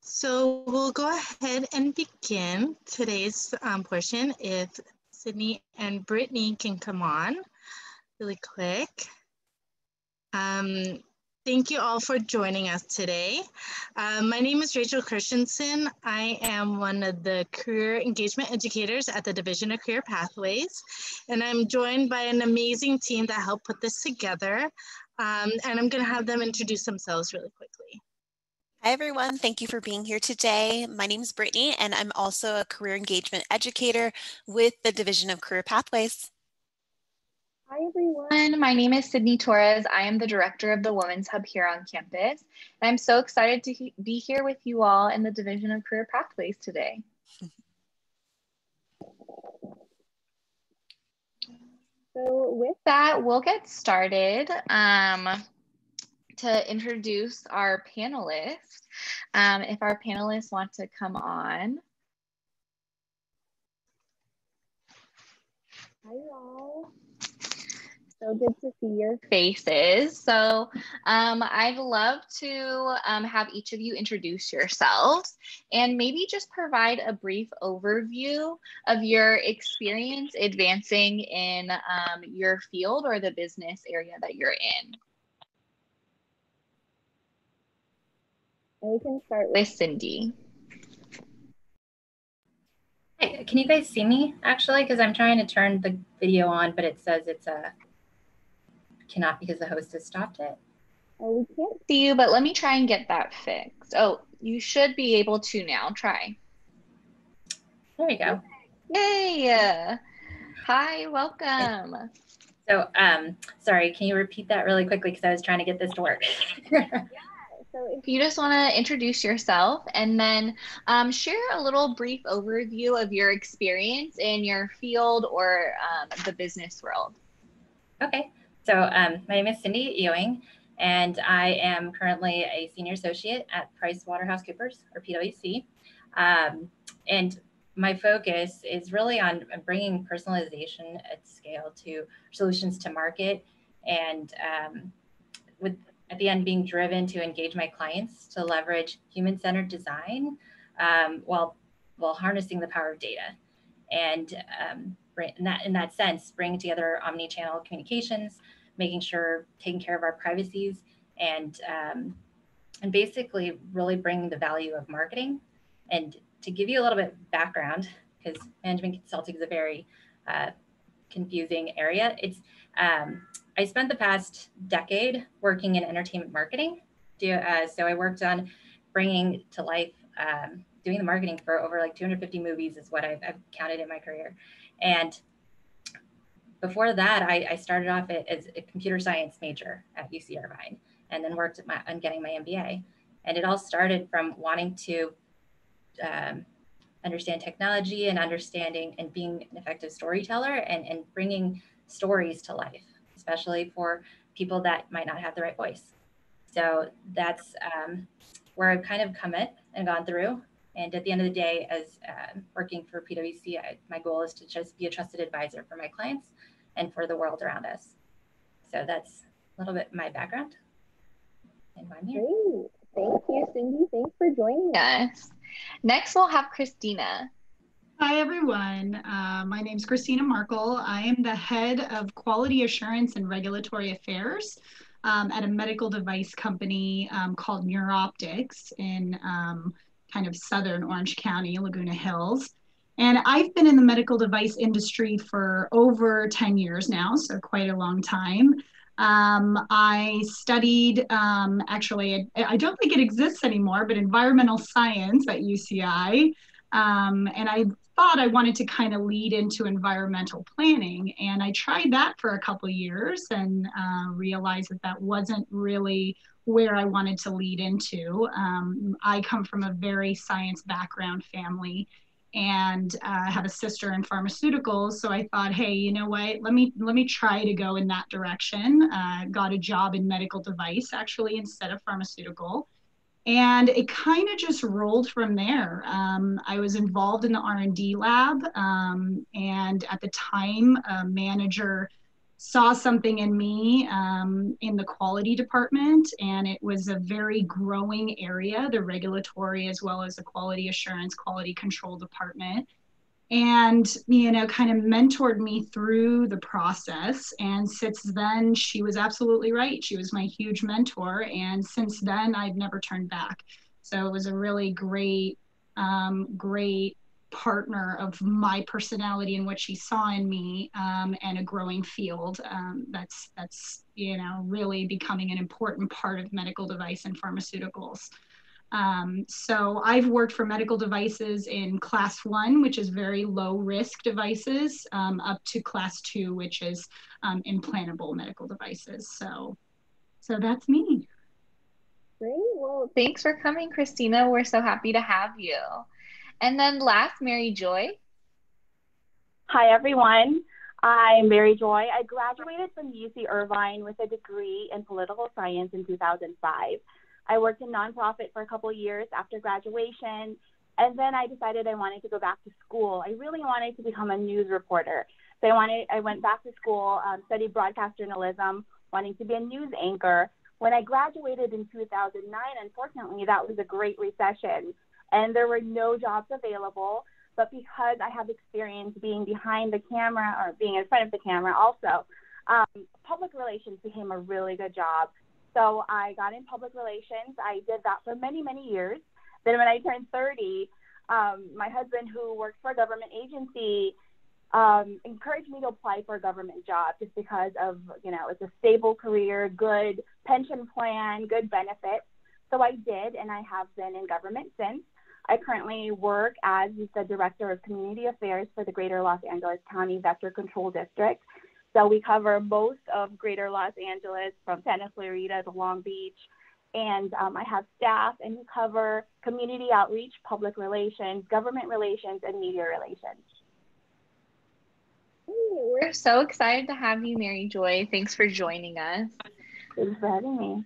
So we'll go ahead and begin today's portion if Sydney and Brittany can come on really quick. Thank you all for joining us today. My name is Rachel Christensen. I am one of the career engagement educators at the Division of Career Pathways, and I'm joined by an amazing team that helped put this together. And I'm going to have them introduce themselves really quickly. Hi, everyone. Thank you for being here today. My name is Brittany, and I'm also a career engagement educator with the Division of Career Pathways. Hi, everyone. My name is Sydney Torres. I am the director of the Women's Hub here on campus. And I'm so excited to be here with you all in the Division of Career Pathways today. So with that, we'll get started. To introduce our panelists, if our panelists want to come on. Hi, y'all. So good to see your faces. So I'd love to have each of you introduce yourselves and maybe just provide a brief overview of your experience advancing in your field or the business area that you're in. We can start with Cindy. Hey, can you guys see me actually? Because I'm trying to turn the video on, but it says it's cannot because the host has stopped it. Oh, we can't see you, but let me try and get that fixed. Oh, you should be able to now. Try. There we go. Yay! Hi, welcome. So, sorry, can you repeat that really quickly because I was trying to get this to work. So if you just want to introduce yourself and then share a little brief overview of your experience in your field or the business world. Okay, so my name is Cindy Ewing, and I am currently a senior associate at PricewaterhouseCoopers, or PwC. And my focus is really on bringing personalization at scale to solutions to market, and with at the end being driven to engage my clients to leverage human-centered design while harnessing the power of data. And in that sense, bringing together omni-channel communications, making sure taking care of our privacies, and basically really bringing the value of marketing. And to give you a little bit of background, because management consulting is a very confusing area, it's I spent the past decade working in entertainment marketing. So I worked on bringing to life, doing the marketing for over like 250 movies is what I've counted in my career. And before that, I started off as a computer science major at UC Irvine, and then worked on getting my MBA. And it all started from wanting to understand technology and understanding and being an effective storyteller and bringing stories to life, especially for people that might not have the right voice. So that's where I've kind of come in and gone through. And at the end of the day, as working for PwC, my goal is to just be a trusted advisor for my clients and for the world around us. So that's a little bit my background. And I'm here. Great. Thank you, Cindy. Thanks for joining us. Next, we'll have Christina. Hi, everyone. My name is Christina Markle. I am the head of quality assurance and regulatory affairs at a medical device company called Neuroptics in kind of southern Orange County, Laguna Hills. And I've been in the medical device industry for over 10 years now, so quite a long time. I studied, actually, I don't think it exists anymore, but environmental science at UCI. And I thought I wanted to kind of lead into environmental planning. And I tried that for a couple of years and realized that that wasn't really where I wanted to lead into. I come from a very science background family and have a sister in pharmaceuticals. So I thought, hey, you know what, let me try to go in that direction. Got a job in medical device actually instead of pharmaceutical. And it kind of just rolled from there. I was involved in the R&D lab, and at the time, a manager saw something in me in the quality department, and it was a very growing area, the regulatory as well as the quality assurance, quality control department. And, you know, kind of mentored me through the process. And since then, she was absolutely right. She was my huge mentor. And since then, I've never turned back. So it was a really great, great partner of my personality and what she saw in me, and a growing field that's, you know, really becoming an important part of medical device and pharmaceuticals. So I've worked for medical devices in class 1, which is very low risk devices, up to class 2, which is implantable medical devices. So that's me. Great. Well, thanks for coming, Christina. We're so happy to have you. And then last, Mary Joy. Hi, everyone. I'm Mary Joy. I graduated from UC Irvine with a degree in political science in 2005. I worked in nonprofit for a couple of years after graduation, and then I decided I wanted to go back to school. I really wanted to become a news reporter. So I went back to school, studied broadcast journalism, wanting to be a news anchor. When I graduated in 2009, unfortunately, that was a great recession, and there were no jobs available. But because I have experience being behind the camera or being in front of the camera also, public relations became a really good job. So I got in public relations. I did that for many, many years. Then when I turned 30, my husband, who works for a government agency, encouraged me to apply for a government job just because of, you know, it's a stable career, good pension plan, good benefits. So I did, and I have been in government since. I currently work as the Director of Community Affairs for the Greater Los Angeles County Vector Control District. So we cover most of Greater Los Angeles from Santa Clarita to Long Beach. And I have staff, and we cover community outreach, public relations, government relations, and media relations. We're so excited to have you, Mary Joy. Thanks for joining us. Thanks for having me.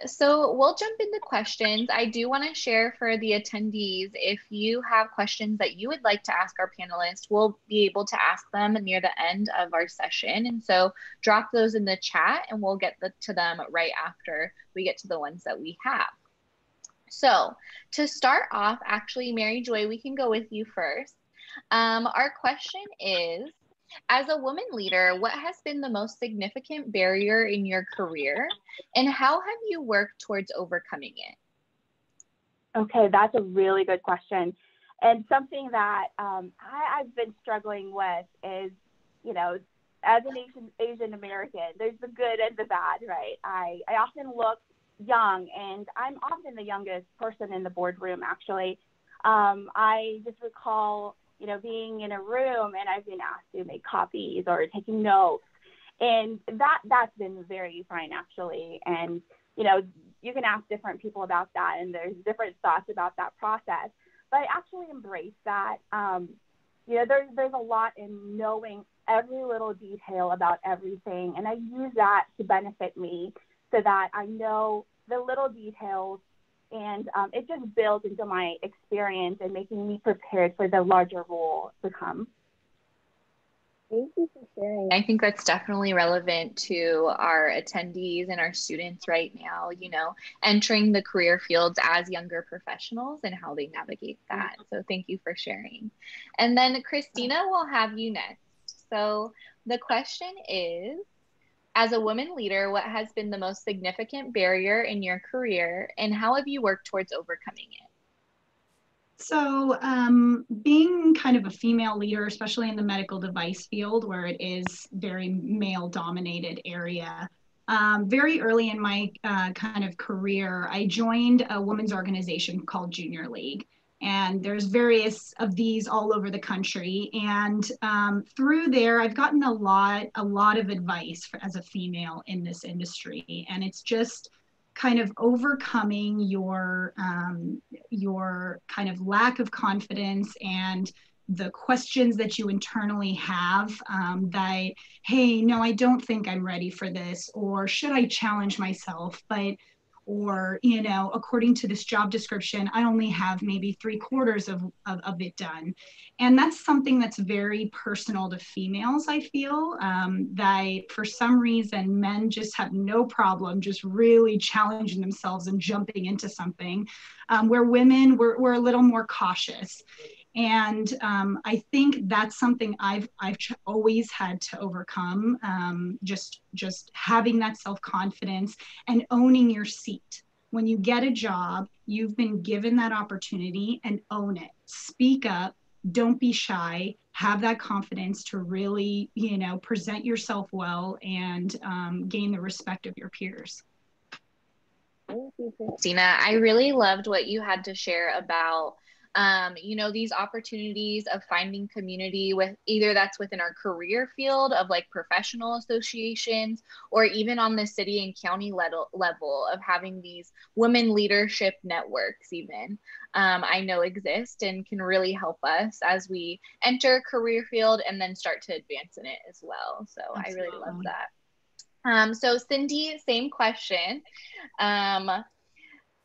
So we'll jump into questions. I do want to share for the attendees, if you have questions that you would like to ask our panelists, we'll be able to ask them near the end of our session. And so drop those in the chat and we'll get to them right after we get to the ones that we have. So to start off, actually, Mary Joy, we can go with you first. Our question is, as a woman leader, what has been the most significant barrier in your career, and how have you worked towards overcoming it? Okay, that's a really good question. And something that I've been struggling with is, you know, as an Asian American, there's the good and the bad, right? I often look young, and I'm often the youngest person in the boardroom, actually. I just recall, you know, being in a room and I've been asked to make copies or taking notes. And that's been very fine, actually. And, you know, you can ask different people about that, and there's different thoughts about that process. But I actually embrace that. You know, there's a lot in knowing every little detail about everything. And I use that to benefit me so that I know the little details, and it just builds into my experience and making me prepared for the larger role to come. Thank you for sharing. I think that's definitely relevant to our attendees and our students right now, you know, entering the career fields as younger professionals and how they navigate that. So thank you for sharing. And then Christina, we'll have you next. So the question is, as a woman leader, what has been the most significant barrier in your career, and how have you worked towards overcoming it? So being kind of a female leader, especially in the medical device field where it is very male dominated area, very early in my kind of career, I joined a women's organization called Junior League. And there's various of these all over the country. And through there, I've gotten a lot of advice as a female in this industry. And it's just kind of overcoming your kind of lack of confidence and the questions that you internally have that, hey, no, I don't think I'm ready for this, or should I challenge myself? But or, you know, according to this job description, I only have maybe 3/4 of it done. And that's something that's very personal to females, I feel, that for some reason, men just have no problem just really challenging themselves and jumping into something, where women, we're a little more cautious. And I think that's something I've always had to overcome, just having that self-confidence and owning your seat. When you get a job, you've been given that opportunity, and own it. Speak up, don't be shy, have that confidence to really, you know, present yourself well and gain the respect of your peers. Thank you, Christina. I really loved what you had to share about, you know, these opportunities of finding community with either that's within our career field of like professional associations, or even on the city and county level of having these women leadership networks even, I know exist and can really help us as we enter a career field and then start to advance in it as well. So Absolutely. I really love that. So Cindy, same question.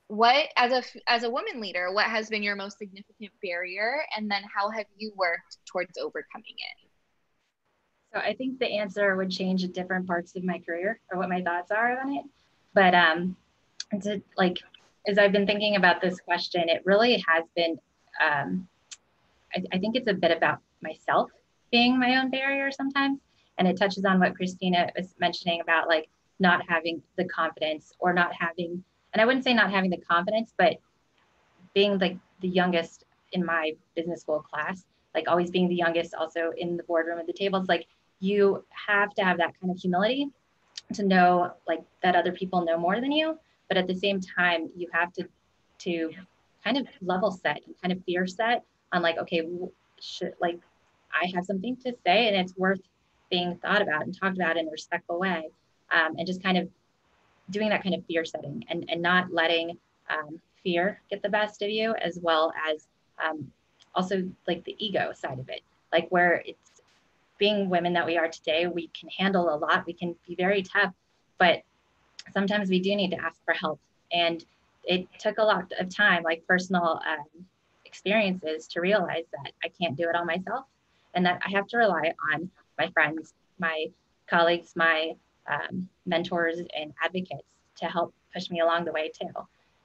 What, as a woman leader, what has been your most significant barrier, and then how have you worked towards overcoming it? So I think the answer would change at different parts of my career, or what my thoughts are on it. But as I've been thinking about this question, it really has been, I think it's a bit about myself being my own barrier sometimes. And it touches on what Christina was mentioning about like not having the confidence, or not having, and I wouldn't say not having the confidence, but being like the youngest in my business school class, like always being the youngest also in the boardroom at the tables. Like you have to have that kind of humility to know like that other people know more than you, but at the same time, you have to kind of level set and kind of fear set on like, okay, like I have something to say and it's worth being thought about and talked about in a respectful way, and just kind of doing that kind of fear setting, and not letting fear get the best of you, as well as also like the ego side of it, like where it's being women that we are today, we can handle a lot, we can be very tough, but sometimes we do need to ask for help. And it took a lot of time, like personal experiences, to realize that I can't do it all myself, and that I have to rely on my friends, my colleagues, my mentors and advocates to help push me along the way too.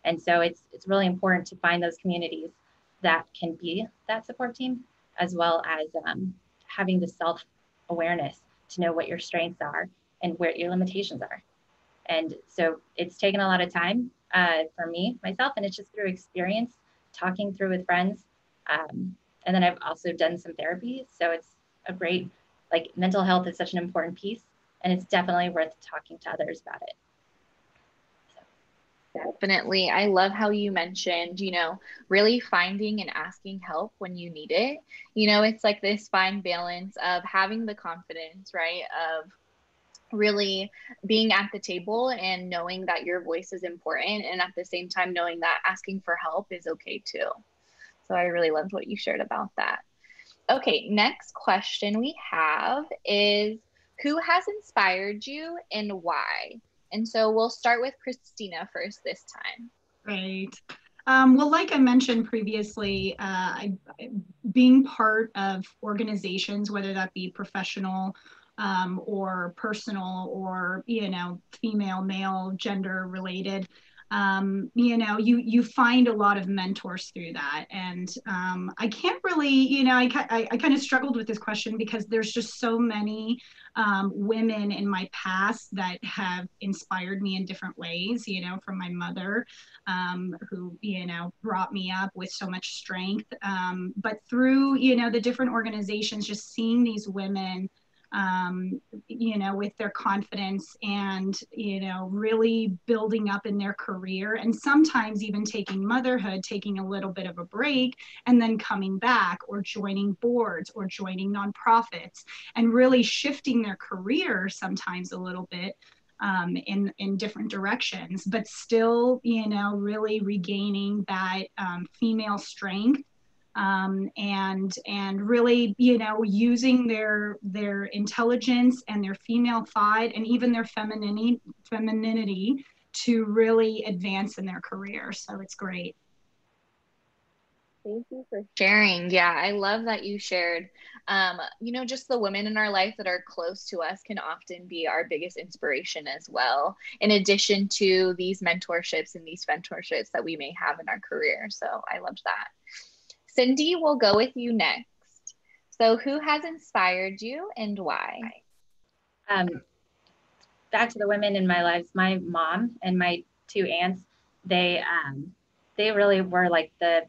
And so it's really important to find those communities that can be that support team, as well as having the self-awareness to know what your strengths are and where your limitations are. And so it's taken a lot of time for me, myself, and it's just through experience, talking through with friends. And then I've also done some therapy. So it's a great, like mental health is such an important piece, and it's definitely worth talking to others about it. Definitely. I love how you mentioned, you know, really finding and asking help when you need it. You know, it's like this fine balance of having the confidence, right? Of really being at the table and knowing that your voice is important, and at the same time knowing that asking for help is okay too. So I really loved what you shared about that. Okay, next question we have is, who has inspired you and why? And so we'll start with Christina first this time. Right. Well, like I mentioned previously, being part of organizations, whether that be professional or personal, or, you know, female, male, gender related, you know, you find a lot of mentors through that. And I can't really, you know, I kind of struggled with this question because there's just so many women in my past that have inspired me in different ways, you know, from my mother, who, you know, brought me up with so much strength. But through, you know, the different organizations, just seeing these women, you know, with their confidence and, you know, really building up in their career, and sometimes even taking motherhood, taking a little bit of a break and then coming back, or joining boards or joining nonprofits, and really shifting their career sometimes a little bit in different directions, but still, you know, really regaining that female strength, and really, you know, using their intelligence and their female side and even their femininity to really advance in their career. So it's great. Thank you for sharing. Yeah, I love that you shared. Just the women in our life that are close to us can often be our biggest inspiration as well, in addition to these mentorships that we may have in our career. So I loved that. Cindy, we'll go with you next. So who has inspired you and why? Back to the women in my lives, my mom and my two aunts, they really were like the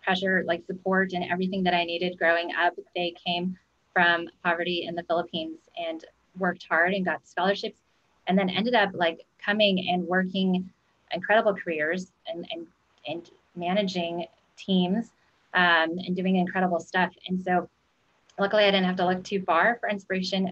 pressure, like support and everything that I needed growing up. They came from poverty in the Philippines and worked hard and got scholarships, and then ended up like coming and working incredible careers and managing teams and doing incredible stuff. And so luckily I didn't have to look too far for inspiration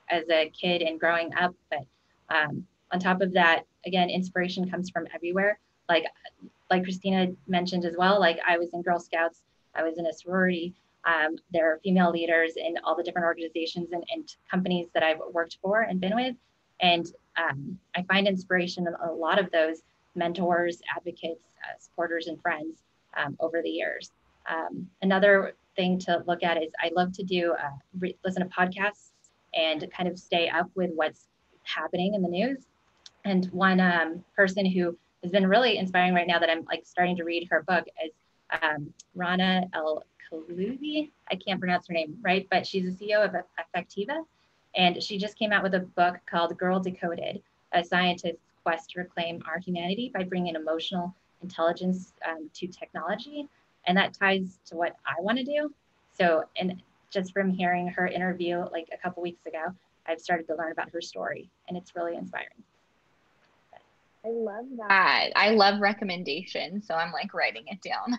as a kid and growing up. But on top of that, again, inspiration comes from everywhere. Like Christina mentioned as well, like I was in Girl Scouts, I was in a sorority. There are female leaders in all the different organizations and companies that I've worked for and been with. And I find inspiration in a lot of those mentors, advocates, supporters, and friends over the years. Another thing to look at is I love to listen to podcasts and kind of stay up with what's happening in the news. And one person who has been really inspiring right now that I'm like starting to read her book is Rana El Kaloubi. I can't pronounce her name right, but she's the CEO of Effectiva. And she just came out with a book called Girl Decoded, a scientist's quest to reclaim our humanity by bringing emotional intelligence to technology. And that ties to what I want to do. So, and just from hearing her interview like a couple weeks ago, I've started to learn about her story, and it's really inspiring. I love that. I love recommendations, so I'm like writing it down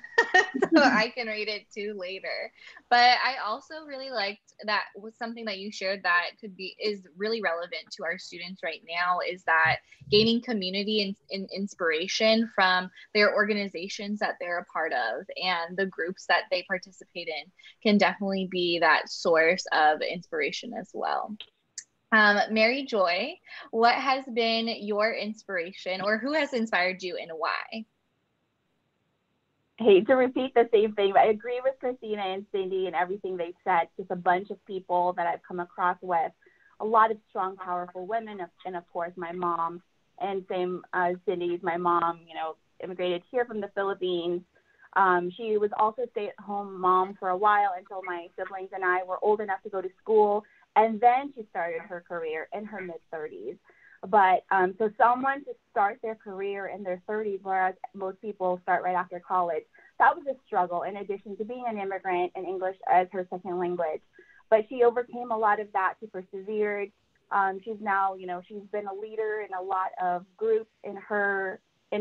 so I can read it too later. But I also really liked that was something that you shared that is really relevant to our students right now, is that gaining community and inspiration from their organizations that they're a part of and the groups that they participate in can definitely be that source of inspiration as well. Mary Joy, what has been your inspiration, or who has inspired you and why? I hate to repeat the same thing, but I agree with Christina and Cindy and everything they've said. Just a bunch of people that I've come across with, a lot of strong, powerful women, and of course my mom. And same as Cindy's, my mom, immigrated here from the Philippines. She was also a stay-at-home mom for a while until my siblings and I were old enough to go to school. And then she started her career in her mid-30s. But so someone to start their career in their 30s, whereas most people start right after college, that was a struggle in addition to being an immigrant and English as her second language. But she overcame a lot of that. She persevered. She's now, she's been a leader in a lot of groups in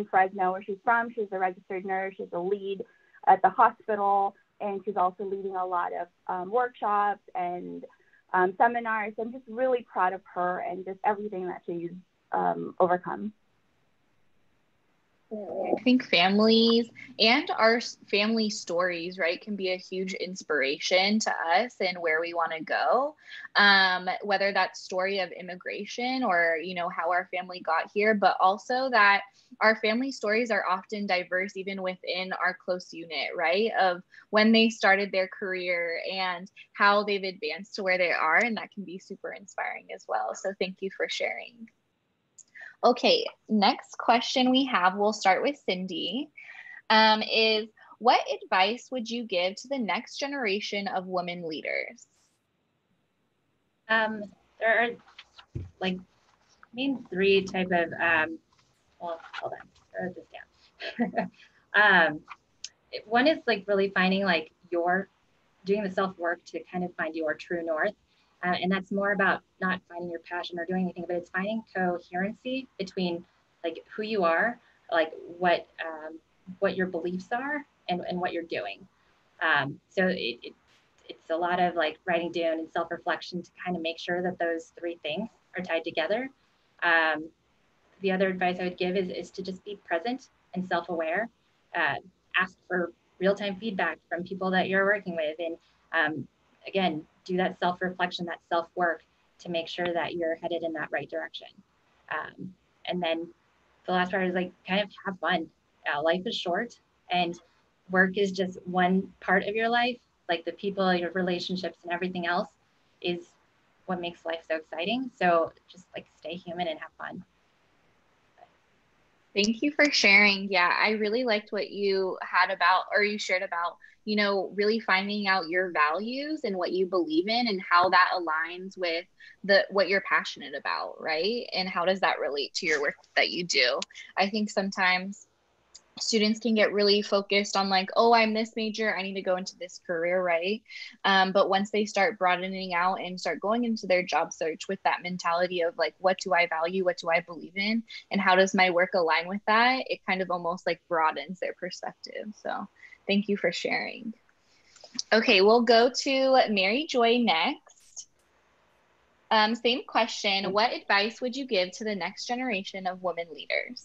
Fresno, where she's from. She's a registered nurse. She's a lead at the hospital. And she's also leading a lot of workshops and seminars. I'm just really proud of her and just everything that she's overcome. I think families and our family stories, right, can be a huge inspiration to us and where we want to go. Whether that's story of immigration or, how our family got here, but also that our family stories are often diverse even within our close unit, right, of when they started their career and how they've advanced to where they are. And that can be super inspiring as well. So thank you for sharing. Okay, next question we have, we'll start with Cindy, is what advice would you give to the next generation of women leaders? There are like main three type of, well, hold on, wrote this down. One is like really finding like doing the self-work to kind of find your true north. And that's more about not finding your passion or doing anything, but it's finding coherency between like who you are, like what your beliefs are and what you're doing. So it's a lot of like writing down and self-reflection to kind of make sure that those three things are tied together. The other advice I would give is to just be present and self-aware. Ask for real-time feedback from people that you're working with, and again, do that self-reflection, that self-work to make sure that you're headed in that right direction. And then the last part is like kind of have fun. Life is short, and work is just one part of your life. Like the people, your relationships, and everything else is what makes life so exciting. So just like stay human and have fun. Thank you for sharing. Yeah, I really liked what you had about, or you shared about, you know, really finding out your values and what you believe in and how that aligns with what you're passionate about, right? And how does that relate to your work that you do? I think sometimes students can get really focused on like, oh, I'm this major, I need to go into this career, right? But once they start broadening out and start going into their job search with that mentality of like, what do I value? What do I believe in? And how does my work align with that? It kind of almost like broadens their perspective. So thank you for sharing. Okay, we'll go to Mary Joy next. Same question. What advice would you give to the next generation of women leaders?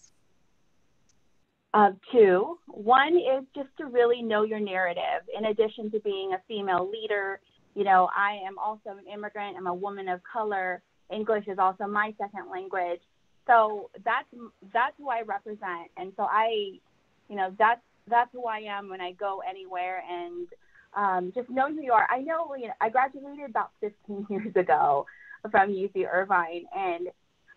Two. One is just to really know your narrative. In addition to being a female leader, you know, I am also an immigrant. I'm a woman of color. English is also my second language. So that's who I represent. And so that's who I am when I go anywhere. And just knowing who you are. I know, I graduated about 15 years ago from UC Irvine, and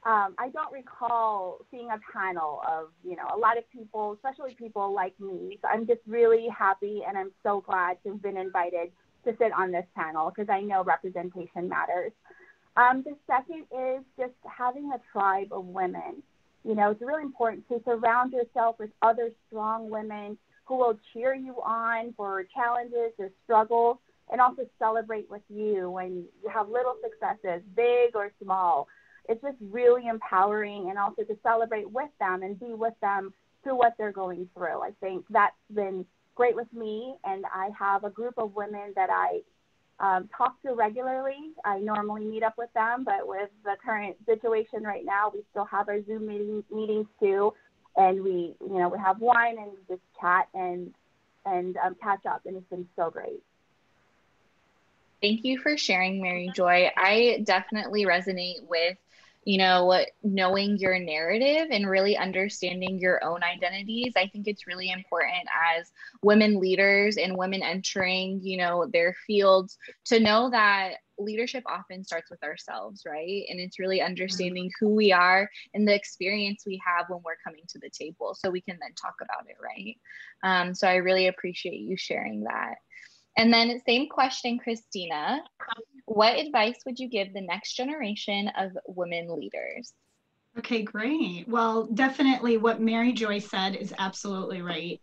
I don't recall seeing a panel of, a lot of people, especially people like me. So I'm just really happy, and I'm so glad to have been invited to sit on this panel because I know representation matters. The second is just having a tribe of women. It's really important to surround yourself with other strong women who will cheer you on for challenges or struggles, and also celebrate with you when you have little successes, big or small. It's just really empowering, and also to celebrate with them and be with them through what they're going through. I think that's been great with me, and I have a group of women that I talk to regularly. I normally meet up with them, but with the current situation right now, we still have our Zoom meetings too, and we have wine and we just chat and catch up, and it's been so great. Thank you for sharing, Mary Joy. I definitely resonate with, knowing your narrative and really understanding your own identities. I think it's really important as women leaders and women entering, their fields to know that leadership often starts with ourselves, right? And it's really understanding who we are and the experience we have when we're coming to the table so we can then talk about it, right? So I really appreciate you sharing that. And then same question, Christina, what advice would you give the next generation of women leaders? Okay, great. Well, definitely what Mary Joy said is absolutely right.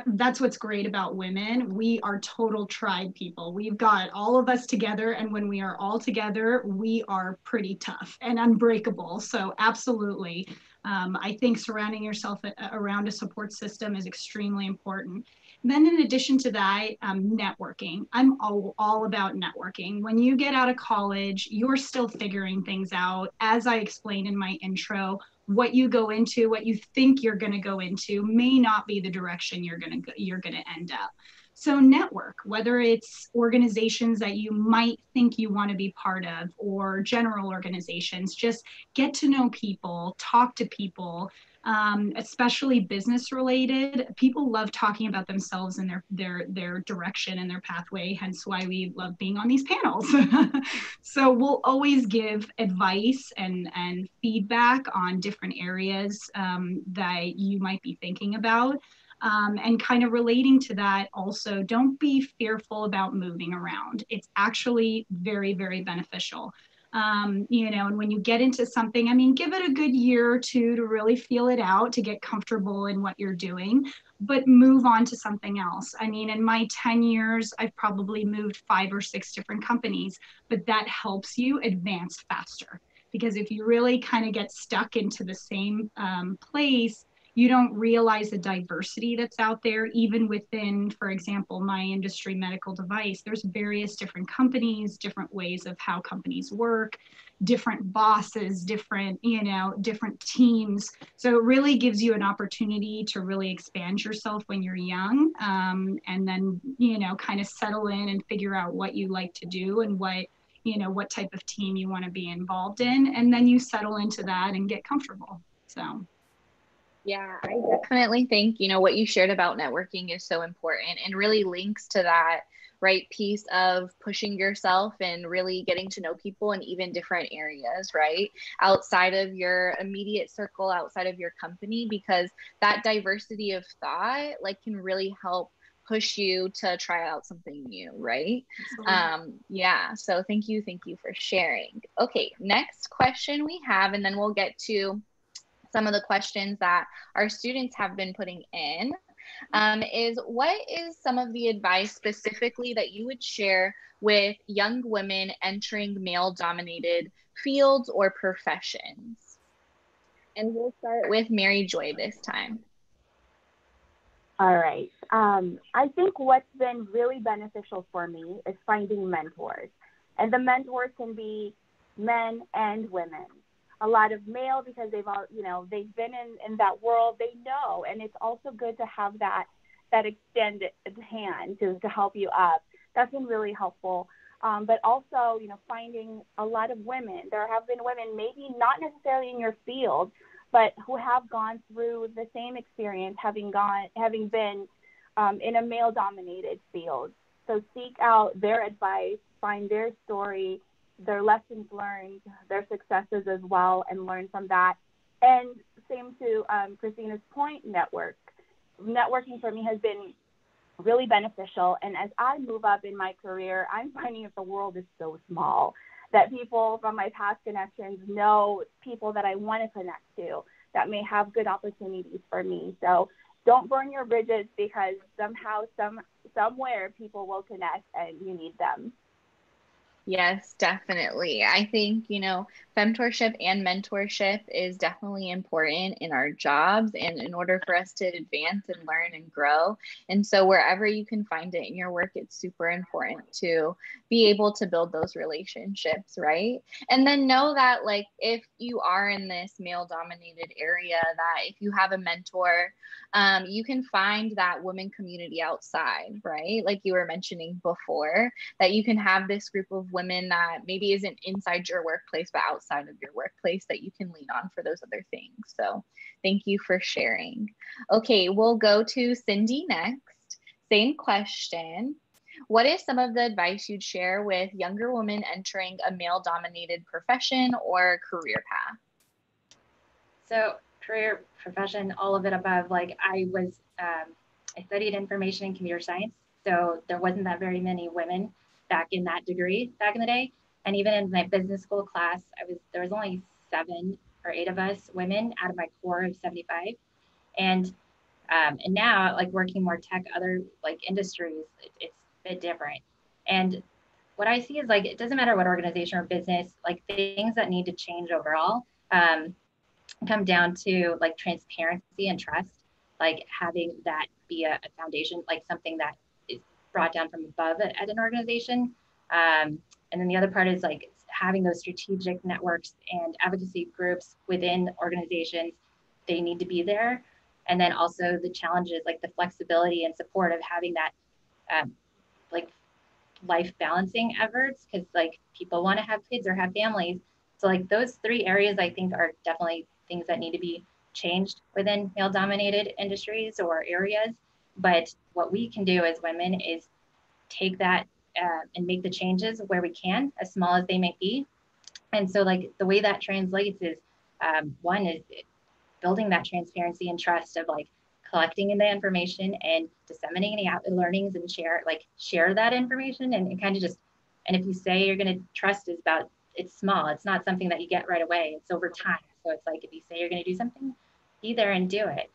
That's what's great about women. We are total tribe people. We've got all of us together, and when we are all together, we are pretty tough and unbreakable. So absolutely. I think surrounding yourself around a support system is extremely important. Then in addition to that, networking. I'm all about networking. When you get out of college, you're still figuring things out. As I explained in my intro, what you go into, what you think you're going to go into may not be the direction you're going to end up. So network, whether it's organizations that you might think you want to be part of or general organizations, just get to know people, talk to people, especially business related. People love talking about themselves and their direction and their pathway, hence why we love being on these panels. So we'll always give advice and feedback on different areas that you might be thinking about. And kind of relating to that also, don't be fearful about moving around. It's actually very, very beneficial. And when you get into something, give it a good year or two to really feel it out, to get comfortable in what you're doing, but move on to something else. In my 10 years, I've probably moved 5 or 6 different companies, but that helps you advance faster. Because if you really kind of get stuck into the same place, you don't realize the diversity that's out there, even within, for example, my industry, medical device. There's various different companies, different ways of how companies work, different bosses, different teams. So it really gives you an opportunity to really expand yourself when you're young, and then, kind of settle in and figure out what you like to do and what you know, what type of team you want to be involved in, and then you settle into that and get comfortable. So. Yeah, I definitely think, you know, what you shared about networking is so important and really links to that, right, piece of pushing yourself and really getting to know people in even different areas, right, outside of your immediate circle, outside of your company, because that diversity of thought like can really help push you to try out something new, right? Yeah, so thank you for sharing. Okay, next question we have, and then we'll get to some of the questions that our students have been putting in, is what is some of the advice specifically that you would share with young women entering male-dominated fields or professions? And we'll start with Mary Joy this time. All right. I think what's been really beneficial for me is finding mentors. And the mentors can be men and women. A lot of male, because they've all, you know, they've been in that world, they know. And it's also good to have that extended hand to help you up. That's been really helpful. But also, you know, finding a lot of women. There have been women, maybe not necessarily in your field, but who have gone through the same experience, having been in a male-dominated field. So seek out their advice, find their story, their lessons learned, their successes as well, and learn from that. And same to Christina's point, networking for me has been really beneficial. And as I move up in my career, I'm finding that the world is so small that people from my past connections know people that I want to connect to that may have good opportunities for me. So don't burn your bridges, because somehow, somewhere people will connect and you need them. Yes, definitely. I think, you know, femtorship and mentorship is definitely important in our jobs and in order for us to advance and learn and grow. And so wherever you can find it in your work, it's super important to be able to build those relationships, right? And then know that, like, if you are in this male dominated area, that if you have a mentor, you can find that women community outside, right? Like you were mentioning before, that you can have this group of women that maybe isn't inside your workplace, but outside of your workplace that you can lean on for those other things. So thank you for sharing. Okay, we'll go to Cindy next. Same question. What is some of the advice you'd share with younger women entering a male-dominated profession or career path? So career, profession, all of it above. Like I studied information and computer science, so there wasn't that very many women back in that degree back in the day. And even in my business school class, there was only 7 or 8 of us women out of my core of 75. And now, like working more tech, other like industries, it's a bit different. And what I see is, like, it doesn't matter what organization or business, like things that need to change overall come down to like transparency and trust, like having that be a foundation, like something that is brought down from above at an organization. And then the other part is like having those strategic networks and advocacy groups within organizations. They need to be there. And then also the challenges, like the flexibility and support of having that like life balancing efforts, because like people want to have kids or have families. So like those 3 areas I think are definitely things that need to be changed within male dominated industries or areas. But what we can do as women is take that and make the changes where we can, as small as they may be. And so like the way that translates is one is building that transparency and trust of like collecting in the information and disseminating out the learnings and share that information and kind of just, and if you say you're going to trust is about, it's small, it's not something that you get right away, it's over time. So it's like, if you say you're going to do something, be there and do it.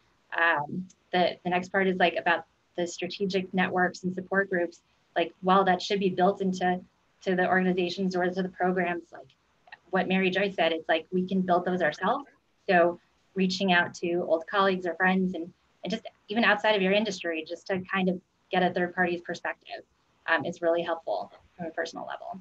The next part is like about the strategic networks and support groups. Like, while that should be built into the organizations or to the programs, like what Mary Joy said, it's like we can build those ourselves. So reaching out to old colleagues or friends and just even outside of your industry, just to kind of get a third party's perspective is really helpful from a personal level.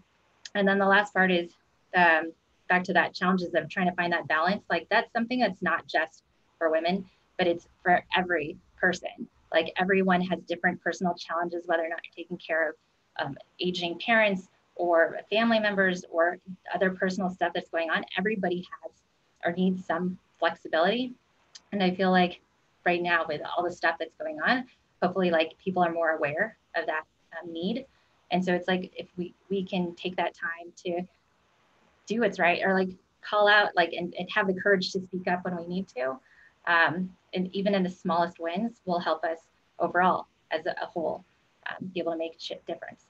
And then the last part is back to that challenges of trying to find that balance. Like that's something that's not just for women, but it's for every person. Like everyone has different personal challenges, whether or not you're taking care of aging parents or family members or other personal stuff that's going on, everybody has or needs some flexibility. And I feel like right now with all the stuff that's going on, hopefully like people are more aware of that need. And so it's like, if we can take that time to do what's right, or like call out, like, and have the courage to speak up when we need to. And even in the smallest wins will help us overall as a whole be able to make a difference.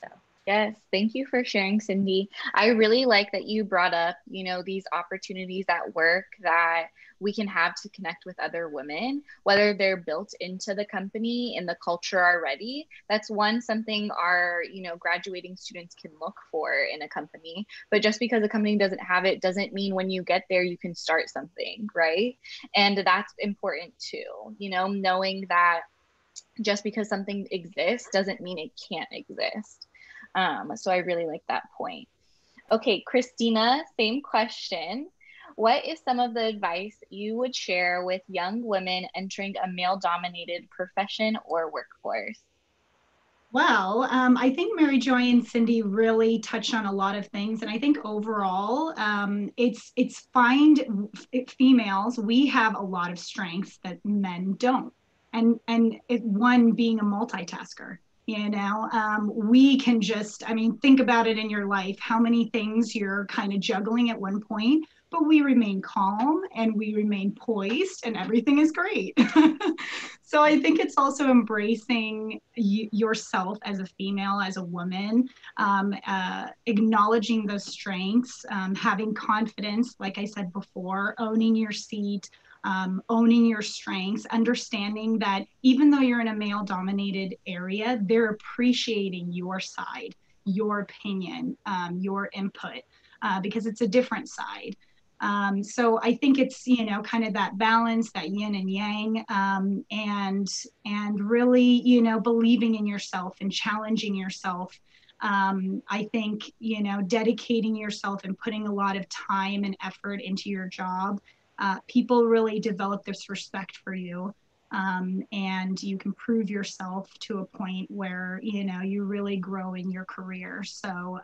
So. Yes, thank you for sharing, Cindy. I really like that you brought up, these opportunities at work that we can have to connect with other women, whether they're built into the company in the culture already. That's something our, graduating students can look for in a company. But just because a company doesn't have it doesn't mean when you get there, you can start something, right? And that's important too, knowing that just because something exists doesn't mean it can't exist. So I really like that point. Okay, Christina, same question. What is some of the advice you would share with young women entering a male-dominated profession or workforce? Well, I think Mary Joy and Cindy really touched on a lot of things, and I think overall, it's females, we have a lot of strengths that men don't, and one being a multitasker. We can just, think about it in your life, how many things you're kind of juggling at one point, but we remain calm and we remain poised and everything is great. So I think it's also embracing yourself as a female, as a woman, acknowledging those strengths, having confidence, like I said before, owning your seat, owning your strengths, understanding that even though you're in a male-dominated area, they're appreciating your side, your opinion, your input, because it's a different side. So I think it's, kind of that balance, that yin and yang, and really, believing in yourself and challenging yourself. I think, dedicating yourself and putting a lot of time and effort into your job, people really develop this respect for you. And you can prove yourself to a point where, you really grow in your career. So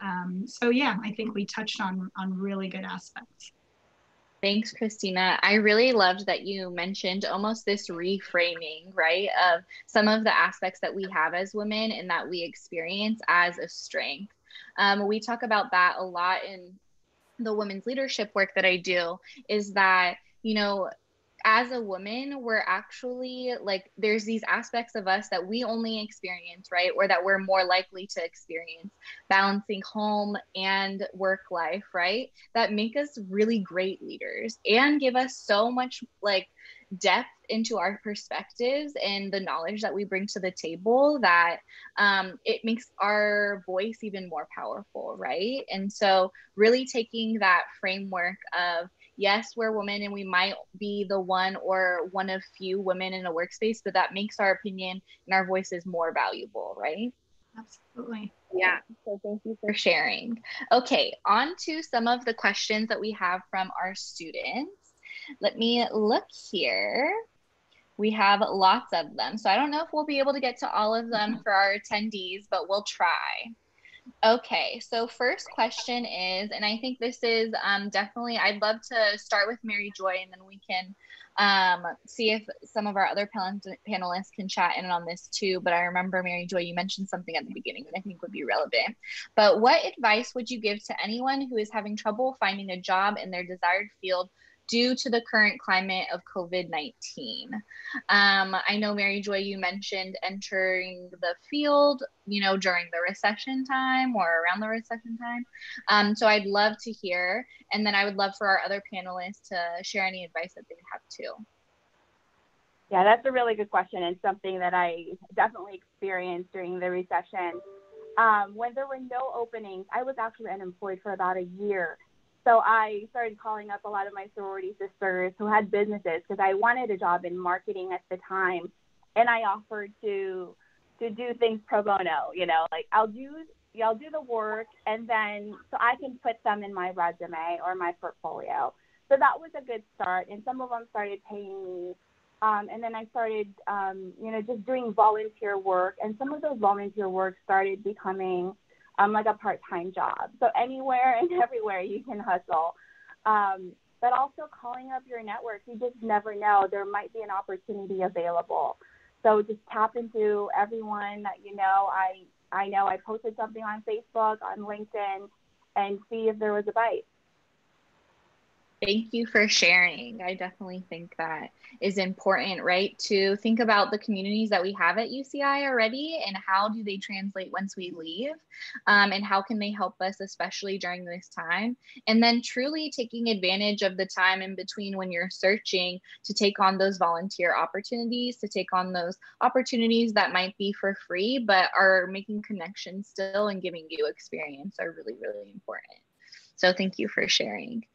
yeah, I think we touched on really good aspects. Thanks, Christina. I really loved that you mentioned almost this reframing, right, of some of the aspects that we have as women and that we experience as a strength. We talk about that a lot in the women's leadership work that I do, is that, as a woman, we're actually like, there's these aspects of us that we only experience, right? Or that we're more likely to experience, balancing home and work life, right? That make us really great leaders and give us so much like depth into our perspectives and the knowledge that we bring to the table, that it makes our voice even more powerful, right? And so really taking that framework of, yes, we're women and we might be the one or one of few women in a workspace, but that makes our opinion and our voices more valuable, right? Absolutely. Yeah, so thank you for sharing. Okay, on to some of the questions that we have from our students. Let me look here. We have lots of them, so I don't know if we'll be able to get to all of them for our attendees, but we'll try. Okay, so first question is, and I think this is definitely, I'd love to start with Mary Joy, and then we can see if some of our other panelists can chat in on this too. But I remember, Mary Joy, you mentioned something at the beginning that I think would be relevant. But what advice would you give to anyone who is having trouble finding a job in their desired field due to the current climate of COVID-19? I know, Mary Joy, you mentioned entering the field, during the recession time or around the recession time. So I'd love to hear, and then I would love for our other panelists to share any advice that they have too. Yeah, that's a really good question, and something that I definitely experienced during the recession. When there were no openings, I was actually unemployed for about a year. So I started calling up a lot of my sorority sisters who had businesses, because I wanted a job in marketing at the time. And I offered to do things pro bono, like I'll do the work, and then so I can put them in my resume or my portfolio. So that was a good start. And some of them started paying me. And then I started, just doing volunteer work. And some of those volunteer work started becoming like a part-time job. So anywhere and everywhere you can hustle. But also calling up your network. You just never know. There might be an opportunity available. So just tap into everyone that you know. I know I posted something on Facebook, on LinkedIn, and see if there was a bite. Thank you for sharing. I definitely think that is important, right? To think about the communities that we have at UCI already and how do they translate once we leave, and how can they help us, especially during this time. And then truly taking advantage of the time in between when you're searching to take on those volunteer opportunities, to take on those opportunities that might be for free, but are making connections still and giving you experience are really, really important. So thank you for sharing.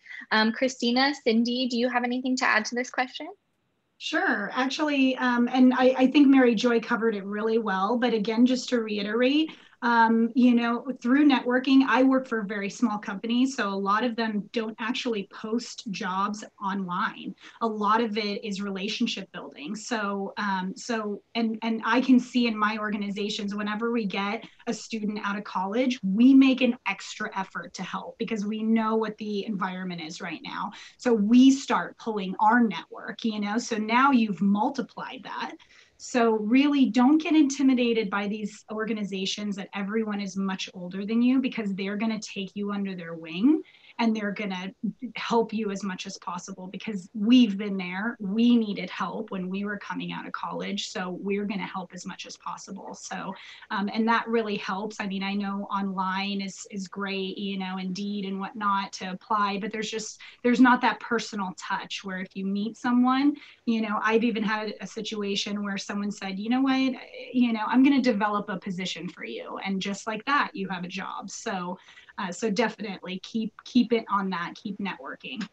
Christina, Cindy, do you have anything to add to this question? Sure, actually, and I think Mary Joy covered it really well, but again, just to reiterate, you know, through networking, I work for very small companies, so a lot of them don't actually post jobs online. A lot of it is relationship building. So, and I can see in my organizations, whenever we get a student out of college, we make an extra effort to help because we know what the environment is right now. So we start pulling our network, you know, so now you've multiplied that. So really don't get intimidated by these organizations that everyone is much older than you, because they're going to take you under their wing and they're going to help you as much as possible, because we've been there. We needed help when we were coming out of college. So we're going to help as much as possible. So, and that really helps. I mean, I know online is great, you know, Indeed and whatnot to apply, but there's not that personal touch where if you meet someone, you know, I've even had a situation where someone said, you know what, you know, I'm going to develop a position for you. And just like that, you have a job. So, so definitely keep it on that, keep networking.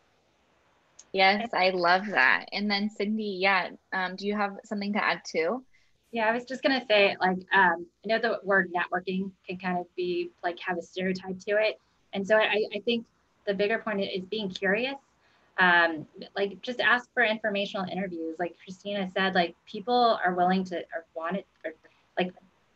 Yes, I love that. And then Cindy, yeah, do you have something to add too? Yeah, I was just gonna say, like, I know the word networking can kind of be like have a stereotype to it, and so I think the bigger point is being curious. Like just ask for informational interviews. Like Christina said, like people are willing to or want it, or like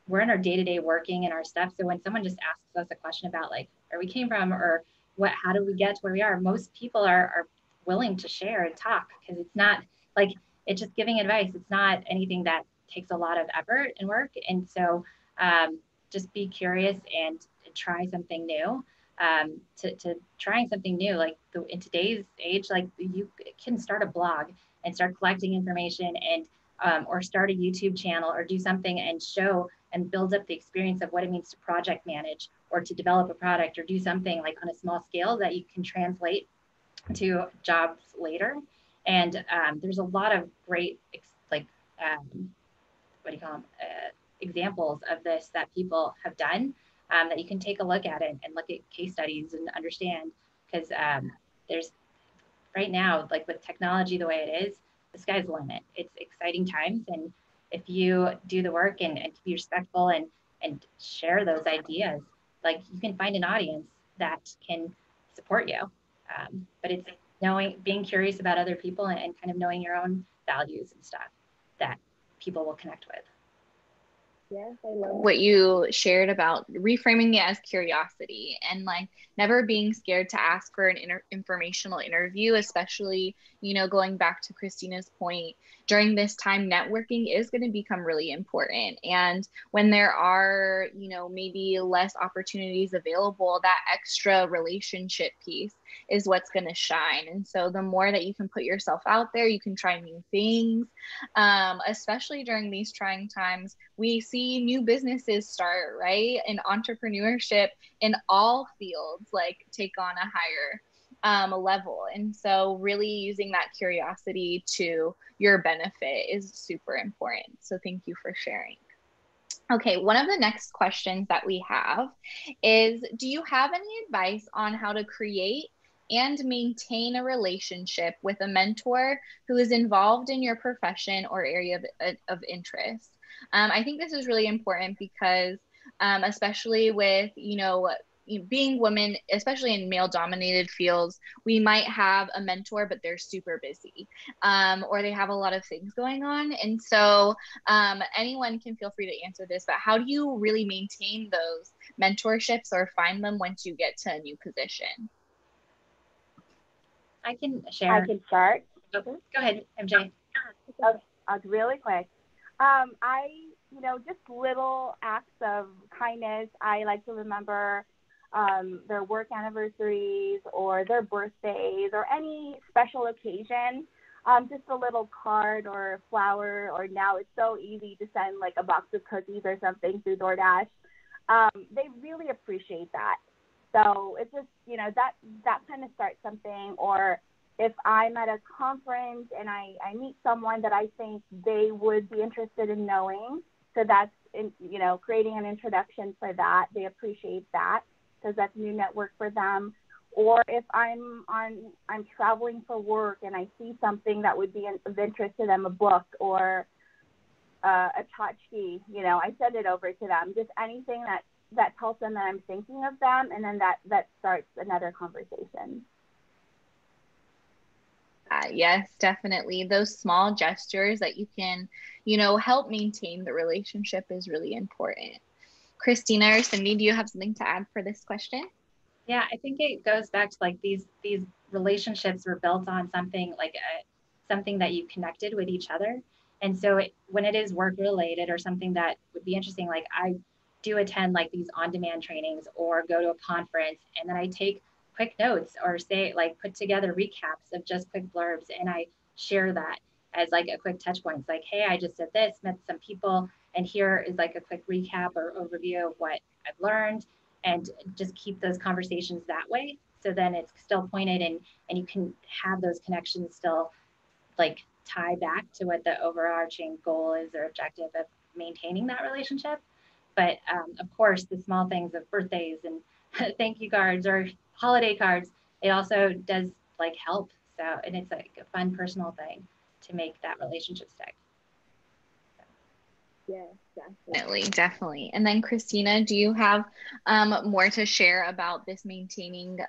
we're in our day-to-day working and our stuff. So when someone just asks us a question about like where we came from or how do we get to where we are, most people are willing to share and talk, because it's not like it's just giving advice. It's not anything that takes a lot of effort and work. And so just be curious and try something new. To trying something new, like in today's age, like you can start a blog and start collecting information and or start a YouTube channel or do something and show and build up the experience of what it means to project manage or to develop a product or do something like on a small scale that you can translate to jobs later. And there's a lot of great what do you call them, examples of this that people have done that you can take a look at it and look at case studies and understand, because there's right now, like with technology the way it is, the sky's the limit. It's exciting times, and if you do the work and be respectful and share those ideas, like you can find an audience that can support you. But it's being curious about other people and kind of knowing your own values and stuff that people will connect with. Yes, I love what you shared about reframing it as curiosity and like never being scared to ask for an informational interview, especially, you know, going back to Christina's point, during this time, networking is going to become really important. And when there are, you know, maybe less opportunities available, that extra relationship piece is what's going to shine. And so the more that you can put yourself out there, you can try new things, especially during these trying times. We see new businesses start, right? And entrepreneurship in all fields, like take on a higher level. And so really using that curiosity to your benefit is super important. So thank you for sharing. Okay, one of the next questions that we have is, do you have any advice on how to create and maintain a relationship with a mentor who is involved in your profession or area of interest? I think this is really important because especially with, you know, being women, especially in male dominated fields, we might have a mentor, but they're super busy or they have a lot of things going on. And so anyone can feel free to answer this, but how do you really maintain those mentorships or find them once you get to a new position? I can share. I can start. Oh, go ahead, MJ. Okay, really quick. Just little acts of kindness. I like to remember their work anniversaries or their birthdays or any special occasion. Just a little card or a flower, or now it's so easy to send like a box of cookies or something through DoorDash. They really appreciate that. So it's just, that kind of starts something. Or if I'm at a conference and I meet someone that I think they would be interested in knowing, so that's, creating an introduction for that. They appreciate that because that's a new network for them. Or if I'm traveling for work and I see something that would be of interest to them, a book or a tchotchke, I send it over to them. Just anything that tells them that I'm thinking of them, and then that starts another conversation. Yes, definitely. Those small gestures that you can, help maintain the relationship is really important. Christina or Cindy, do you have something to add for this question? Yeah, I think it goes back to like these relationships were built on something like something that you connected with each other. And so when it is work related or something that would be interesting, like I do attend like these on-demand trainings or go to a conference, and then I take quick notes or say like put together recaps of just quick blurbs, and I share that as like a quick touch point. It's like, hey, I just did this, met some people, and here is like a quick recap or overview of what I've learned, and just keep those conversations that way. So then it's still pointed, and you can have those connections still like tie back to what the overarching goal is or objective of maintaining that relationship. But of course, the small things of birthdays and thank you cards or holiday cards, it also does like help. So, and it's like a fun personal thing to make that relationship stick. Yes, definitely. And then Christina, do you have more to share about this maintaining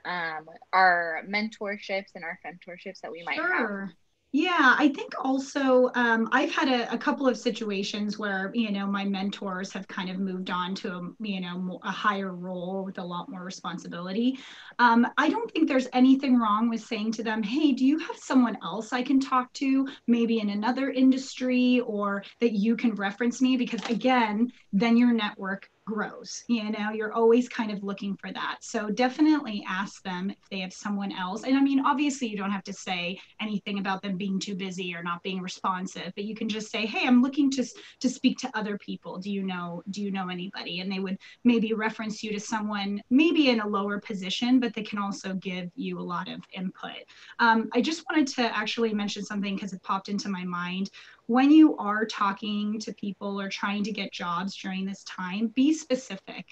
our mentorships and our femtorships that we might have? Yeah, I think also I've had a couple of situations where, my mentors have kind of moved on to, a higher role with a lot more responsibility. I don't think there's anything wrong with saying to them, hey, do you have someone else I can talk to, maybe in another industry, or that you can reference me? Because again, then your network grows. You're always kind of looking for that. So definitely ask them if they have someone else. And I mean, obviously you don't have to say anything about them being too busy or not being responsive, but you can just say, hey, I'm looking to speak to other people. Do you know anybody? And they would maybe reference you to someone maybe in a lower position, but they can also give you a lot of input. I just wanted to actually mention something because it popped into my mind. When you are talking to people or trying to get jobs during this time, be specific.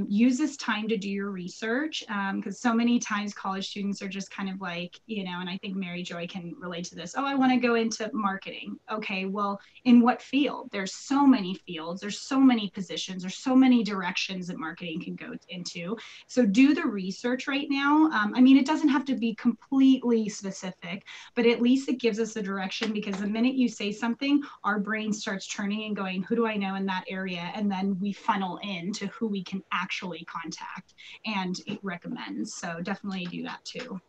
Use this time to do your research, because so many times college students are just kind of like, and I think Mary Joy can relate to this. Oh, I want to go into marketing. Okay, well, in what field? There's so many fields, there's so many positions, there's so many directions that marketing can go into. So do the research right now. I mean, it doesn't have to be completely specific, but at least it gives us a direction, because the minute you say something, our brain starts turning and going, who do I know in that area? And then we funnel in to who we can actually contact and recommend. So definitely do that too.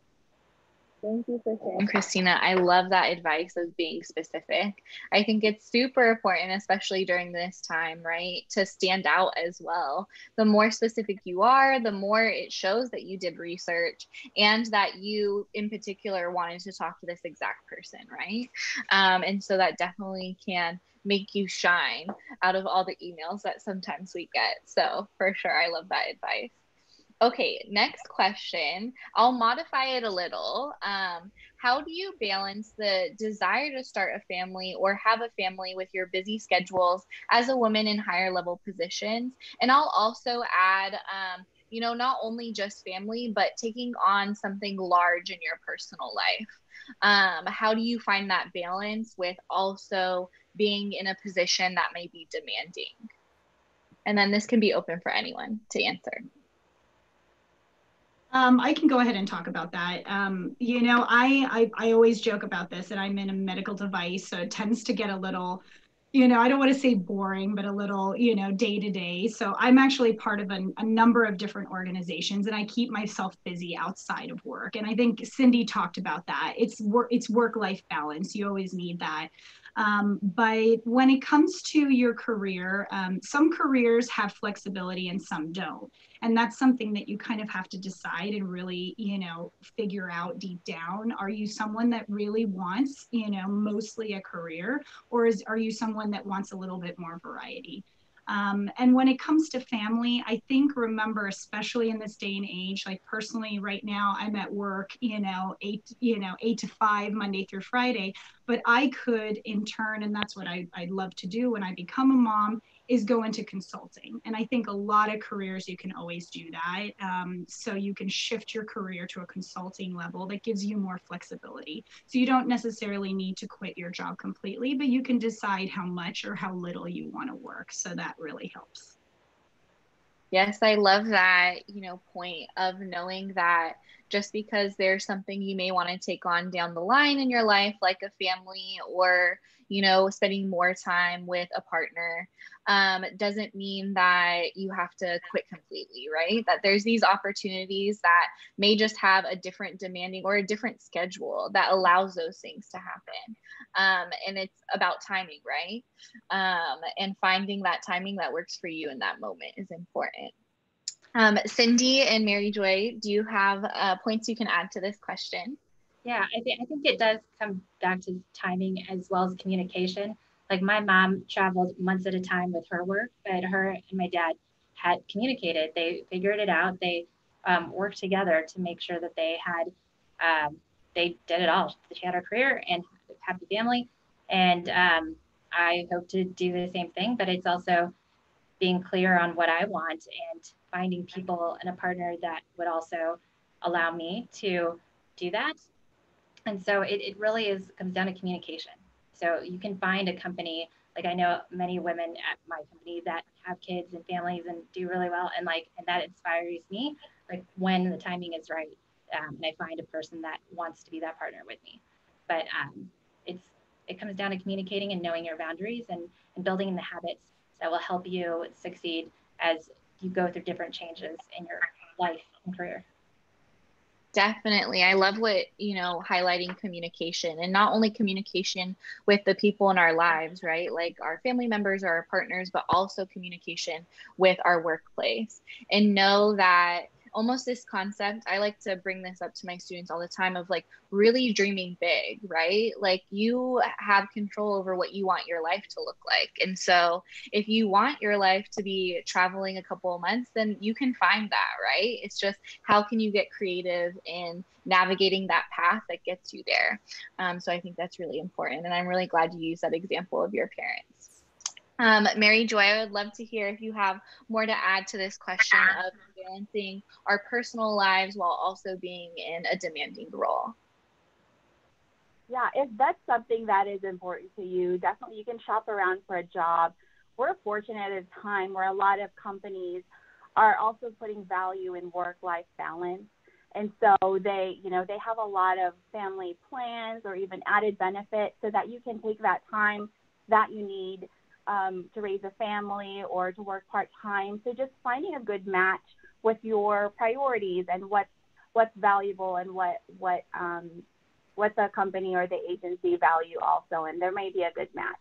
Thank you for sharing, Christina. I love that advice of being specific. I think it's super important, especially during this time, right, to stand out as well. The more specific you are, the more it shows that you did research and that you in particular wanted to talk to this exact person, right? And so that definitely can make you shine out of all the emails that sometimes we get. So for sure, I love that advice. Okay, next question. I'll modify it a little. How do you balance the desire to start a family or have a family with your busy schedules as a woman in higher level positions? And I'll also add, not only just family, but taking on something large in your personal life. How do you find that balance with also being in a position that may be demanding? And then this can be open for anyone to answer. I can go ahead and talk about that. I always joke about this, and I'm in a medical device, so it tends to get a little I don't want to say boring, but a little, day to day. So I'm actually part of a number of different organizations, and I keep myself busy outside of work. And I think Cindy talked about that. It's work-life balance. You always need that. But when it comes to your career, some careers have flexibility and some don't. And that's something that you kind of have to decide and really, figure out deep down. Are you someone that really wants, mostly a career, or are you someone that wants a little bit more variety? And when it comes to family, I think, remember, especially in this day and age, like personally right now, I'm at work, 8 to 5, Monday through Friday, but I could in turn, and that's what I'd love to do when I become a mom, is go into consulting. And I think a lot of careers, you can always do that. So you can shift your career to a consulting level that gives you more flexibility. So you don't necessarily need to quit your job completely, but you can decide how much or how little you want to work. So that really helps. Yes, I love that, point of knowing that just because there's something you may want to take on down the line in your life, like a family or, spending more time with a partner, doesn't mean that you have to quit completely, right? That there's these opportunities that may just have a different demanding or a different schedule that allows those things to happen. And it's about timing, right? And finding that timing that works for you in that moment is important. Cindy and Mary Joy, do you have points you can add to this question? Yeah, I think it does come back to timing as well as communication. Like my mom traveled months at a time with her work, but her and my dad had communicated. They figured it out. They worked together to make sure that they did it all. She had her career and happy family. And I hope to do the same thing, but it's also being clear on what I want and finding people and a partner that would also allow me to do that. And so it really comes down to communication. So you can find a company, like I know many women at my company that have kids and families and do really well. And that inspires me, like when the timing is right. And I find a person that wants to be that partner with me. But it comes down to communicating and knowing your boundaries and building the habits that will help you succeed as you go through different changes in your life and career. Definitely. I love what, highlighting communication, and not only communication with the people in our lives, right? Like our family members or our partners, but also communication with our workplace. And know that almost this concept, I like to bring this up to my students all the time, of like really dreaming big, right? Like you have control over what you want your life to look like. And so if you want your life to be traveling a couple of months, then you can find that, right? It's just, how can you get creative in navigating that path that gets you there? So I think that's really important. And I'm really glad you used that example of your parents. Mary Joy, I would love to hear if you have more to add to this question of balancing our personal lives while also being in a demanding role. Yeah, if that's something that is important to you, definitely you can shop around for a job. We're fortunate at a time where a lot of companies are also putting value in work-life balance. And so they have a lot of family plans or even added benefits so that you can take that time that you need to raise a family or to work part-time. So just finding a good match with your priorities and what's valuable and what the company or the agency value also, and there may be a good match.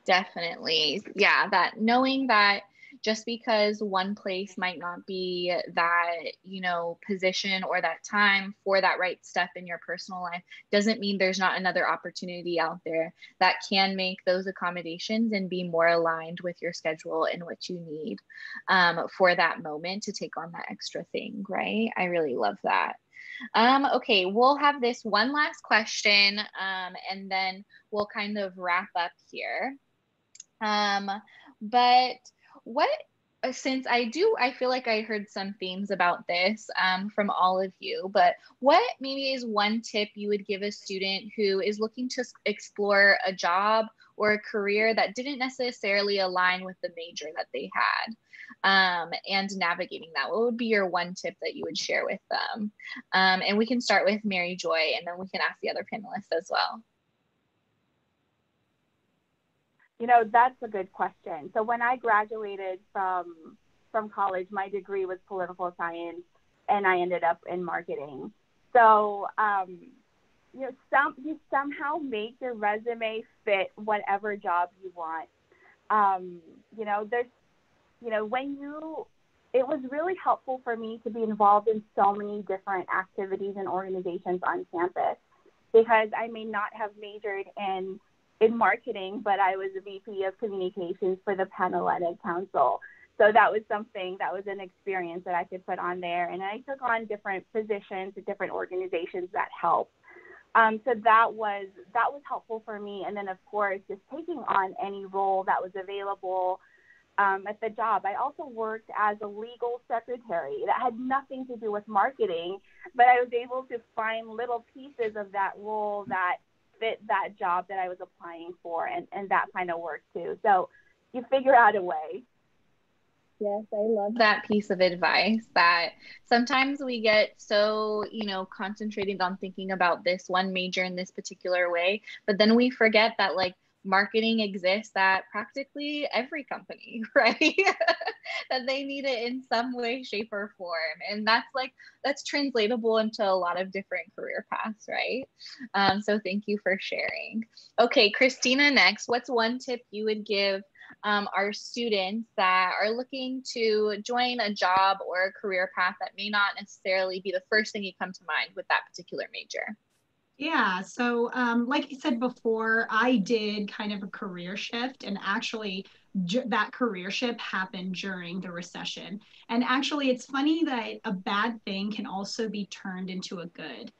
Definitely. Yeah, that knowing that just because one place might not be that, position or that time for that right step in your personal life doesn't mean there's not another opportunity out there that can make those accommodations and be more aligned with your schedule and what you need for that moment to take on that extra thing, right? I really love that. Okay, we'll have this one last question and then we'll kind of wrap up here. But what, since I feel like I heard some themes about this from all of you, but what maybe is one tip you would give a student who is looking to explore a job or a career that didn't necessarily align with the major that they had, and navigating that? What would be your one tip that you would share with them? And we can start with Mary Joy, and then we can ask the other panelists as well. That's a good question. So when I graduated from college, my degree was political science, and I ended up in marketing. So you somehow make your resume fit whatever job you want. There's when it was really helpful for me to be involved in so many different activities and organizations on campus, because I may not have majored in marketing, but I was a VP of communications for the Penn Athletic Council. So that was an experience that I could put on there. And I took on different positions at different organizations that helped. So that was helpful for me. And then, of course, just taking on any role that was available at the job. I also worked as a legal secretary. That had nothing to do with marketing, but I was able to find little pieces of that role that fit that job that I was applying for, and that kind of worked too. So you figure out a way. Yes, I love that piece of advice, that sometimes we get so, concentrated on thinking about this one major in this particular way, but then we forget that like marketing exists at practically every company, right? That they need it in some way, shape, or form. And that's translatable into a lot of different career paths, right? So thank you for sharing. Okay, Christina, next, what's one tip you would give our students that are looking to join a job or a career path that may not necessarily be the first thing you come to mind with that particular major? Yeah, so like I said before, I did kind of a career shift, and actually that career shift happened during the recession. And actually, it's funny that a bad thing can also be turned into a good.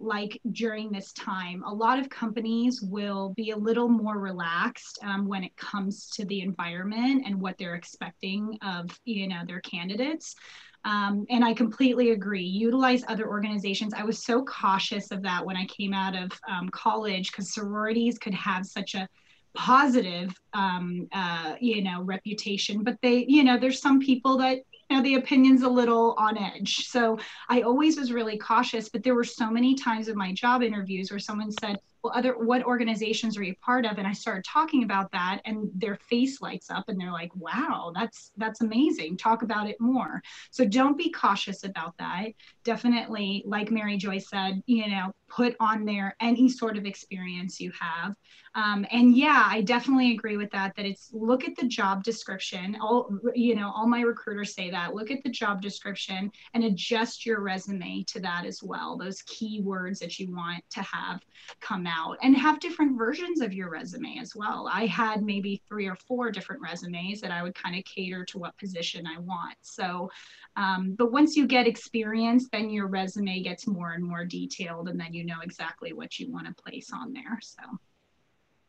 Like during this time, a lot of companies will be a little more relaxed when it comes to the environment and what they're expecting of their candidates. And I completely agree. Utilize other organizations. I was so cautious of that when I came out of college, because sororities could have such a positive, reputation, but there's some people that, the opinion's a little on edge. So I always was really cautious, but there were so many times in my job interviews where someone said, well, what organizations are you part of? And I started talking about that, and their face lights up and they're like, wow, that's amazing. Talk about it more. So don't be cautious about that. Definitely, like Mary Joy said, put on there any sort of experience you have. And yeah, I definitely agree with that, that it's look at the job description. All my recruiters say that. Look at the job description and adjust your resume to that as well. Those keywords that you want to have come out, and have different versions of your resume as well. I had maybe 3 or 4 different resumes that I would kind of cater to what position I want. So, but once you get experience, then your resume gets more and more detailed, and then you know exactly what you want to place on there. So.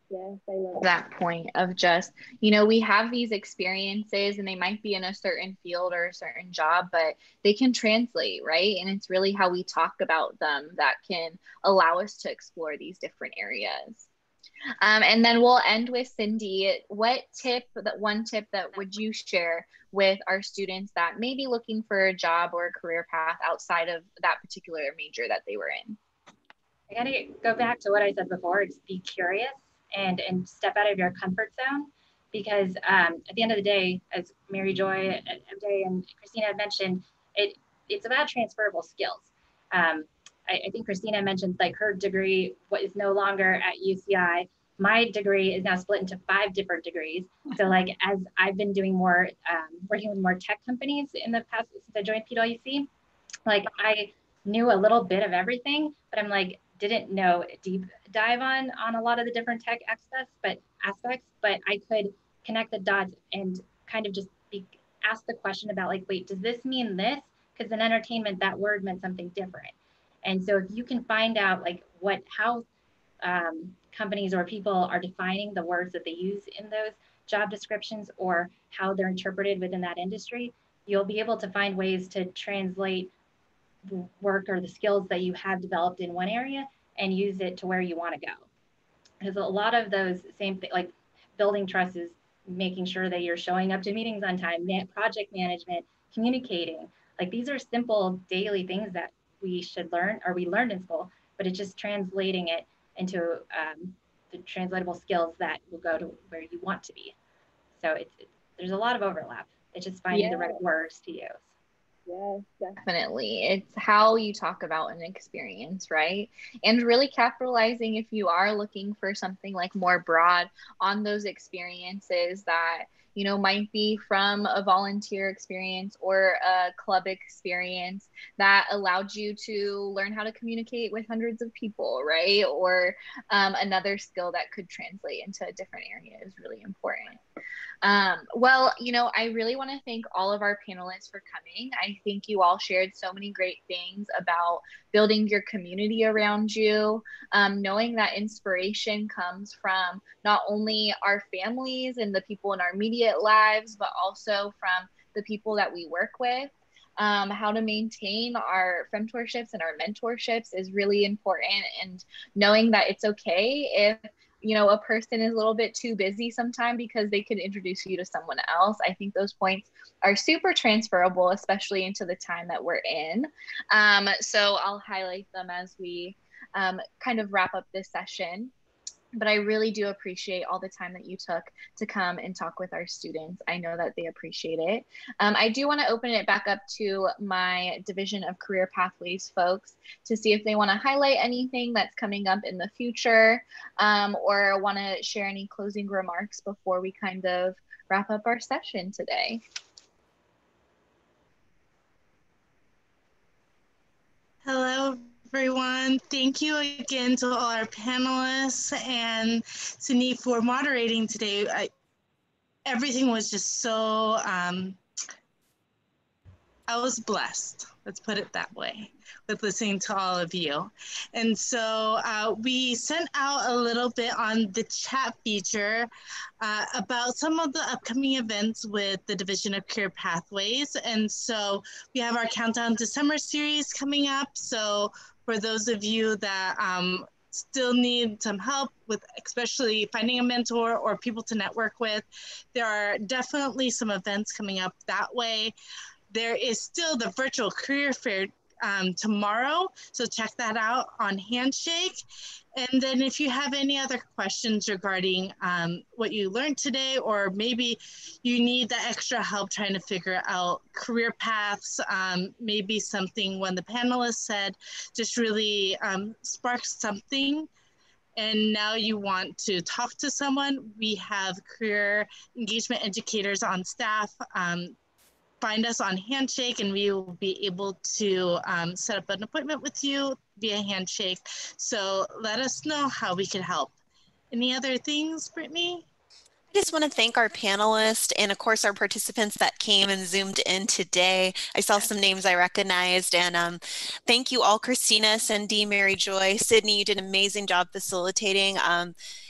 Yes, I love that point of just, we have these experiences and they might be in a certain field or a certain job, but they can translate, right? And it's really how we talk about them that can allow us to explore these different areas. And then we'll end with Cindy. One tip that would you share with our students that may be looking for a job or a career path outside of that particular major that they were in? I gotta go back to what I said before. It's be curious and step out of your comfort zone, because at the end of the day, as Mary Joy, MJ, and Christina had mentioned, it's about transferable skills. I think Christina mentioned like her degree is no longer at UCI. My degree is now split into 5 different degrees. So like as I've been doing more, working with more tech companies in the past since I joined PwC, like I knew a little bit of everything, but I'm like, didn't know a deep dive on a lot of the different tech aspects, but I could connect the dots and kind of just ask the question about like, wait, does this mean this? Because in entertainment, that word meant something different. And so if you can find out like how companies or people are defining the words that they use in those job descriptions or how they're interpreted within that industry, you'll be able to find ways to translate the work or the skills that you have developed in one area and use it to where you want to go. Because a lot of those same things, like building trust, is making sure that you're showing up to meetings on time, project management, communicating. Like these are simple daily things that we should learn, or we learned in school, but it's just translating it into the translatable skills that will go to where you want to be. So there's a lot of overlap. It's just finding the right words to use. Yes, definitely. It's how you talk about an experience, right? And really capitalizing if you are looking for something like more broad on those experiences that, you know, might be from a volunteer experience or a club experience that allowed you to learn how to communicate with hundreds of people, right? Or another skill that could translate into a different area is really important. Well, you know, I really want to thank all of our panelists for coming. I think you all shared so many great things about building your community around you, knowing that inspiration comes from not only our families and the people in our immediate lives, but also from the people that we work with. How to maintain our femtorships and our mentorships is really important, and knowing that it's okay if, you know, a person is a little bit too busy sometime because they could introduce you to someone else. I think those points are super transferable, especially into the time that we're in. So I'll highlight them as we kind of wrap up this session. But I really do appreciate all the time that you took to come and talk with our students. I know that they appreciate it. I do want to open it back up to my Division of Career Pathways folks to see if they want to highlight anything that's coming up in the future, or want to share any closing remarks before we kind of wrap up our session today. Hello, everyone. Thank you again to all our panelists and Cindy for moderating today. Everything was just so, I was blessed, let's put it that way, with listening to all of you. And so we sent out a little bit on the chat feature about some of the upcoming events with the Division of Career Pathways. And so we have our Countdown to Summer series coming up. So for those of you that still need some help with especially finding a mentor or people to network with, there are definitely some events coming up that way. There is still the virtual career fair tomorrow, so check that out on Handshake. And then if you have any other questions regarding what you learned today, or maybe you need that extra help trying to figure out career paths, maybe something when the panelists said just really sparked something, and now you want to talk to someone, we have career engagement educators on staff. Find us on Handshake and we will be able to set up an appointment with you via Handshake. So let us know how we can help. Any other things, Brittany? I just want to thank our panelists and of course our participants that came and zoomed in today. I saw some names I recognized, and thank you all, Christina, Cindy, Mary Joy, Sydney, you did an amazing job facilitating.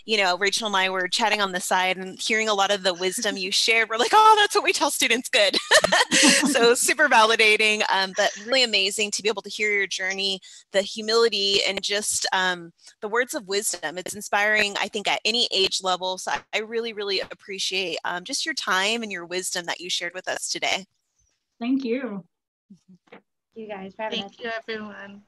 You know, Rachel and I were chatting on the side and hearing a lot of the wisdom you shared. We're like, oh, that's what we tell students, good. So super validating, but really amazing to be able to hear your journey, the humility, and just the words of wisdom. It's inspiring, I think, at any age level. So I really, really appreciate just your time and your wisdom that you shared with us today. Thank you. You guys for having us. Thank you, everyone.